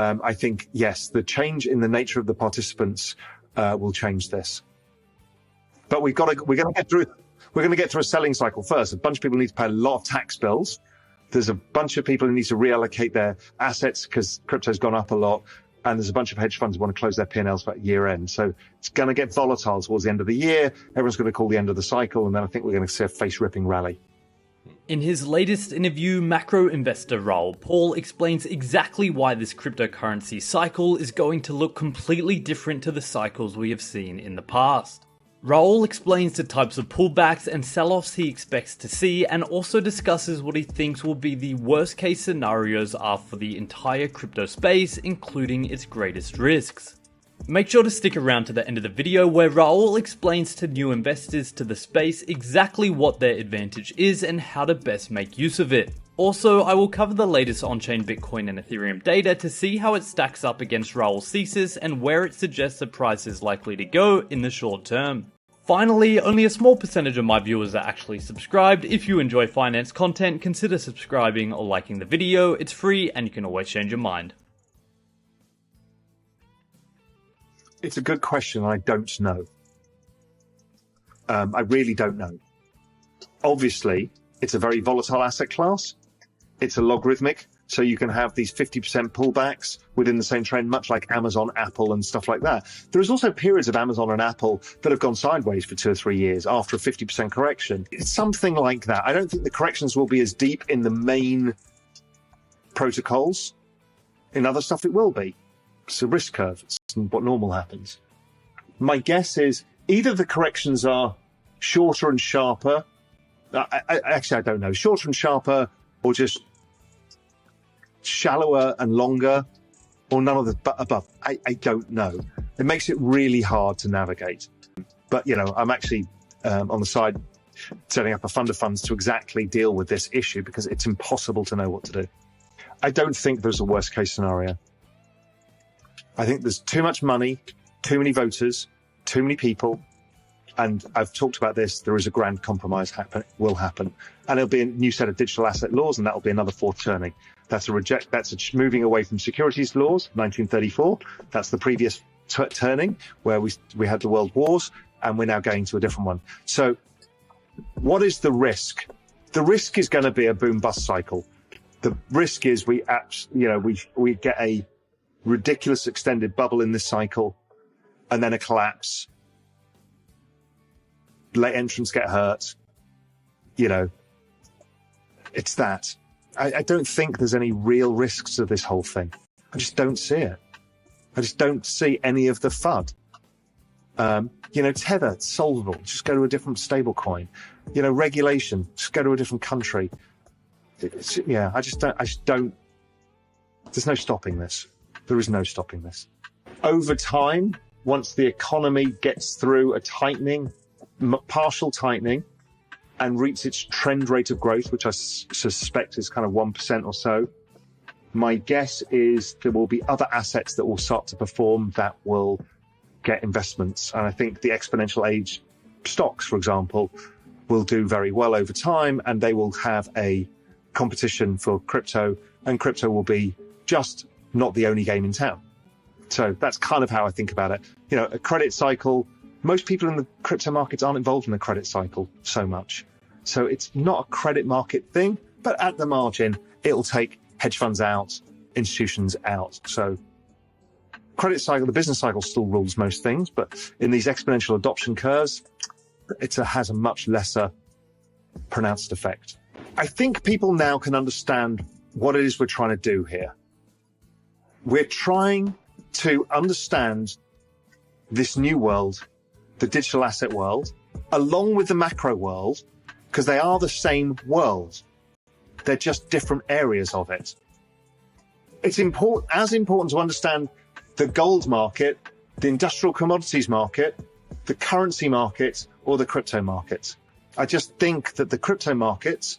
I think, yes, the change in the nature of the participants will change this. But we're going to get through a selling cycle first. A bunch of people need to pay a lot of tax bills. There's a bunch of people who need to reallocate their assets because crypto's gone up a lot. And there's a bunch of hedge funds who want to close their P&Ls for year end. So it's going to get volatile towards the end of the year. Everyone's going to call the end of the cycle. And then I think we're going to see a face-ripping rally. In his latest interview, macro investor Raoul Pal explains exactly why this cryptocurrency cycle is going to look completely different to the cycles we have seen in the past. Raoul explains the types of pullbacks and sell-offs he expects to see, and also discusses what he thinks will be the worst case scenarios are for the entire crypto space, including its greatest risks. Make sure to stick around to the end of the video where Raoul explains to new investors to the space exactly what their advantage is and how to best make use of it. Also, I will cover the latest on-chain Bitcoin and Ethereum data to see how it stacks up against Raoul's thesis and where it suggests the price is likely to go in the short term. Finally, only a small percentage of my viewers are actually subscribed. If you enjoy finance content, consider subscribing or liking the video. It's free and you can always change your mind. It's a good question. I don't know. I really don't know. Obviously, it's a very volatile asset class. It's a logarithmic, so you can have these 50% pullbacks within the same trend, much like Amazon, Apple, and stuff like that. There's also periods of Amazon and Apple that have gone sideways for 2 or 3 years after a 50% correction. It's something like that. I don't think the corrections will be as deep in the main protocols. In other stuff, it will be. It's a risk curve. It's what normal happens. My guess is either the corrections are shorter and sharper. Actually, I don't know. Shorter and sharper, or just shallower and longer, or none of the above. I don't know. It makes it really hard to navigate. But, you know, I'm actually on the side setting up a fund of funds to exactly deal with this issue because it's impossible to know what to do. I don't think there's a worst case scenario. I think there's too much money, too many voters, too many people. And I've talked about this. There is a grand compromise will happen. And there'll be a new set of digital asset laws, and that'll be another fourth turning. That's a moving away from securities laws, 1934. That's the previous turning where we had the world wars, and we're now going to a different one. So what is the risk? The risk is going to be a boom bust cycle. The risk is we get a ridiculous extended bubble in this cycle and then a collapse. Late entrants get hurt. You know, it's that. I don't think there's any real risks to this whole thing. I just don't see it. I just don't see any of the FUD. Tether, it's solvable. Just go to a different stable coin. Regulation, just go to a different country. I just don't. There's no stopping this. There is no stopping this. Over time, once the economy gets through a tightening, partial tightening, and reaches its trend rate of growth, which I suspect is kind of 1% or so, my guess is there will be other assets that will start to perform that will get investments. And I think the exponential age stocks, for example, will do very well over time, and they will have a competition for crypto, and crypto will be just not the only game in town. So that's kind of how I think about it. A credit cycle, most people in the crypto markets aren't involved in the credit cycle so much. So it's not a credit market thing, but at the margin, it'll take hedge funds out, institutions out. So credit cycle, the business cycle still rules most things, but in these exponential adoption curves, it has a much lesser pronounced effect. I think people now can understand what it is we're trying to do here. We're trying to understand this new world, the digital asset world, along with the macro world, because they are the same world. They're just different areas of it. It's important to understand the gold market, the industrial commodities market, the currency market, or the crypto market. I just think that the crypto markets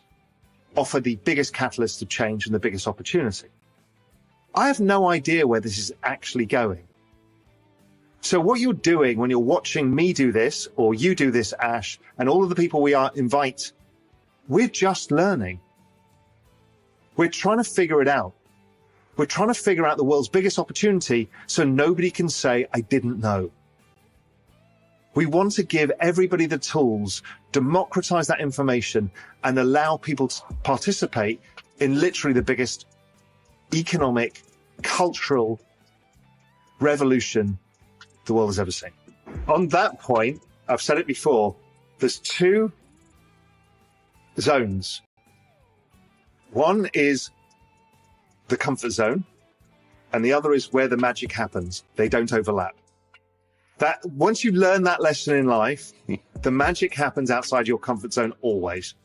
offer the biggest catalyst of change and the biggest opportunity. I have no idea where this is actually going. So what you're doing when you're watching me do this, or you do this, Ash, and all of the people we invite, we're just learning. We're trying to figure it out. We're trying to figure out the world's biggest opportunity so nobody can say, I didn't know. We want to give everybody the tools, democratize that information, and allow people to participate in literally the biggest economic, cultural revolution the world has ever seen. On that point, I've said it before, there's two zones. One is the comfort zone, and the other is where the magic happens. They don't overlap. That once you learn that lesson in life, the magic happens outside your comfort zone always.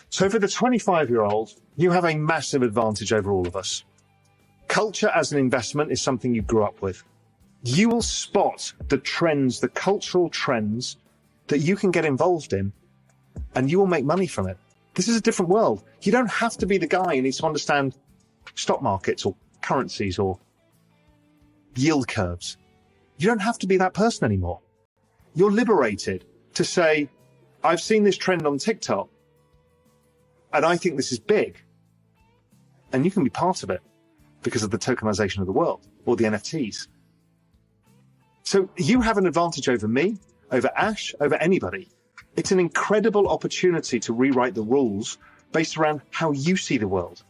So for the 25-year-old, you have a massive advantage over all of us. Culture as an investment is something you grew up with. You will spot the trends, the cultural trends that you can get involved in, and you will make money from it. This is a different world. You don't have to be the guy who needs to understand stock markets or currencies or yield curves. You don't have to be that person anymore. You're liberated to say, I've seen this trend on TikTok, and I think this is big. And you can be part of it because of the tokenization of the world or the NFTs. So you have an advantage over me, over Ash, over anybody. It's an incredible opportunity to rewrite the rules based around how you see the world.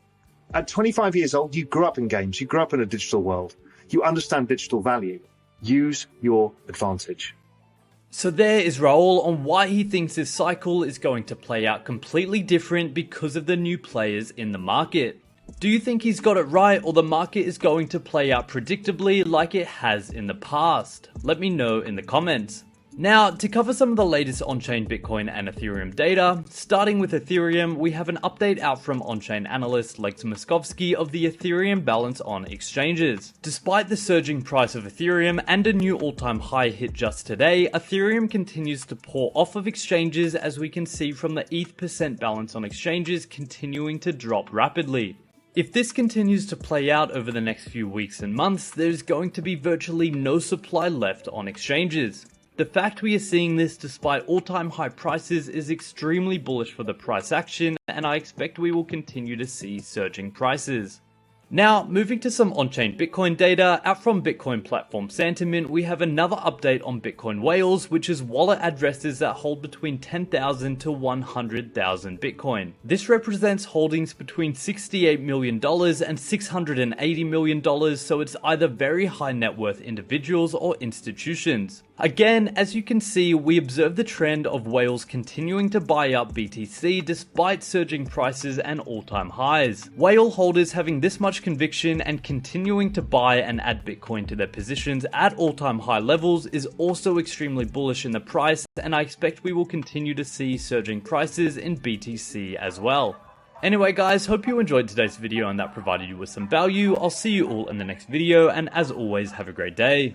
At 25 years old, you grew up in games. You grew up in a digital world. You understand digital value. Use your advantage. So there is Raoul on why he thinks this cycle is going to play out completely different because of the new players in the market. Do you think he's got it right, or the market is going to play out predictably like it has in the past? Let me know in the comments. Now, to cover some of the latest on-chain Bitcoin and Ethereum data, starting with Ethereum, we have an update out from on-chain analyst Lex Moskovsky of the Ethereum balance on exchanges. Despite the surging price of Ethereum and a new all-time high hit just today, Ethereum continues to pour off of exchanges, as we can see from the ETH% balance on exchanges continuing to drop rapidly. If this continues to play out over the next few weeks and months, there's going to be virtually no supply left on exchanges. The fact we are seeing this despite all-time high prices is extremely bullish for the price action, and I expect we will continue to see surging prices. Now, moving to some on-chain Bitcoin data, out from Bitcoin platform Sentiment, we have another update on Bitcoin whales, which is wallet addresses that hold between 10,000 to 100,000 Bitcoin. This represents holdings between $68 million and $680 million, so it's either very high net worth individuals or institutions. Again, as you can see, we observe the trend of whales continuing to buy up BTC despite surging prices and all-time highs. Whale holders having this much conviction and continuing to buy and add Bitcoin to their positions at all-time high levels is also extremely bullish in the price, and I expect we will continue to see surging prices in BTC as well. Anyway guys, hope you enjoyed today's video and that provided you with some value. I'll see you all in the next video, and as always, have a great day.